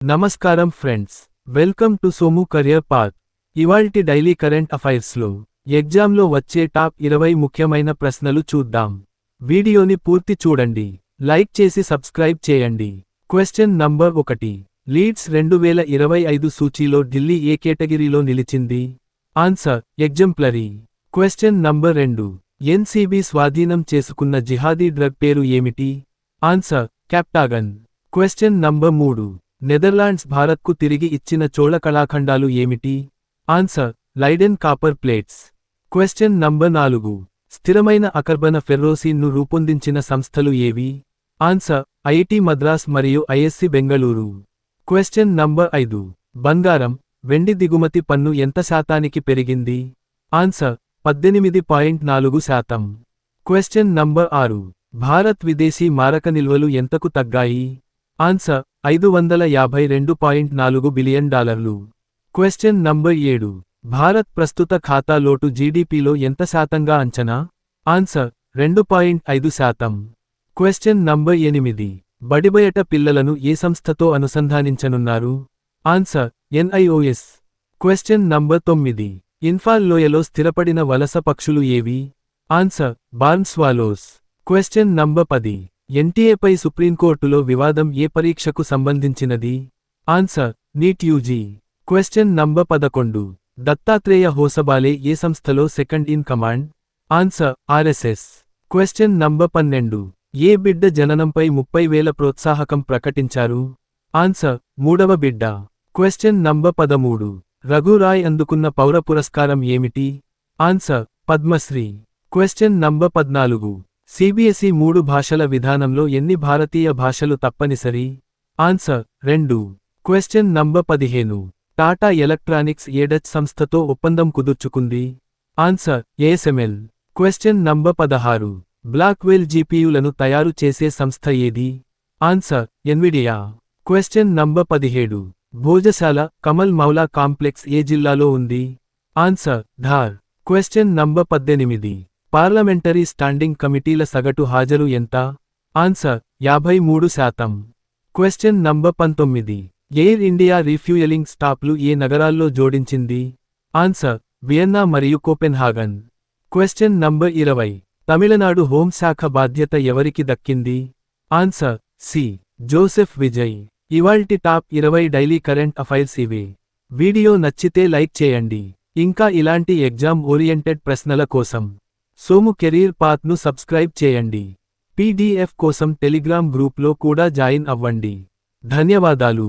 నమస్కారం friends, welcome to Somu career path. ఇవాల్టి daily current అఫైర్స్లో ఎగ్జామ్లో వచ్చే టాప్ 20 ముఖ్యమైన ప్రశ్నలు చూద్దాం. వీడియోని పూర్తి చూడండి, లైక్ చేసి సబ్స్క్రైబ్ చేయండి. Question number 1. లీడ్స్ 2025 సూచీలో ఢిల్లీ ఏ కేటగిరీలో నిలిచింది? Answer exemplary. Question number 2. NCB స్వాధీనం చేసుకున్న జిహాదీ డ్రగ్ పేరు ఏమిటి? Answer captagon. Question number 3. Netherlands భారత్కు తిరిగి ఇచ్చిన చోళ కళాఖండాలు ఏమిటి? Answer Leiden copper plates. Question number 4. స్థిరమైన అకర్బన ఫెర్రోసిన్ను రూపొందించిన సంస్థలు ఏవి? ఆన్సర్ ఐఐటి మద్రాస్ మరియు ఐఎస్సి బెంగళూరు. Question number 5. బంగారం, వెండి దిగుమతి పన్ను ఎంత శాతానికి పెరిగింది? ఆన్సర్ 18.4%. Question number 6. భారత్ విదేశీ మారక నిల్వలు ఎంతకు తగ్గాయి? Answer $552.4 billion. Question number 7. Bharat ప్రస్తుత ఖాతా లోటు జీడీపీలో ఎంత శాతంగా అంచనా? ఆన్సర్ 2.5%. Question number 8. బడిబయట పిల్లలను ఏ సంస్థతో అనుసంధానించనున్నారు? Answer NIOS. Question number 9. Imphal లోయలో స్థిరపడిన వలస పక్షులు ఏవి? Answer barn swallows. Question number 10. ఎన్టీఏపై సుప్రీంకోర్టులో వివాదం ఏ పరీక్షకు సంబంధించినది? Answer NEET UG. Question number 11. Dattatreya Hosabale ఏ సంస్థలో second in command? Answer RSS. Question number 12. ఏ బిడ్డ జననంపై 30,000 ప్రోత్సాహకం ప్రకటించారు? ఆన్సర్ మూడవ బిడ్డ. Question number 13. రఘురాయ్ అందుకున్న పౌర పురస్కారం ఏమిటి? Answer Padmashri. Question number 14. CBSE 3 భాషల విధానంలో ఎన్ని భారతీయ భాషలు తప్పనిసరి? Answer 2. Question number 15. Tata Electronics ఏ డచ్ సంస్థతో ఒప్పందం కుదుర్చుకుంది? Answer ASML. Question number 16. Blackwell జీపీయూలను తయారు చేసే సంస్థ ఏది? Answer Nvidia. Question number 17. Bhojshala, Kamal Maula complex ఏ జిల్లాలో ఉంది? Answer Dhar. Question number 18. Parliamentary standing కమిటీల సగటు హాజరు ఎంత? Answer 53%. Question number 19. Air India refuelling స్టాప్లు ఏ నగరాల్లో జోడించింది? ఆన్సర్ వియన్నా మరియు కోపెన్హాగన్. Question number 20. తమిళనాడు హోంశాఖ బాధ్యత ఎవరికి దక్కింది? Answer C Joseph Vijay. ఇవాల్టి టాప్ 20 డైలీ కరెంట్ అఫైర్స్ ఇవే. వీడియో నచ్చితే లైక్ చేయండి. ఇంకా ఇలాంటి ఎగ్జామ్ ఓరియంటెడ్ ప్రశ్నల కోసం సోము కెరీర్ పాత్ను సబ్స్క్రైబ్ చేయండి. PDF కోసం టెలిగ్రామ్ గ్రూప్లో కూడా జాయిన్ అవ్వండి. ధన్యవాదాలు.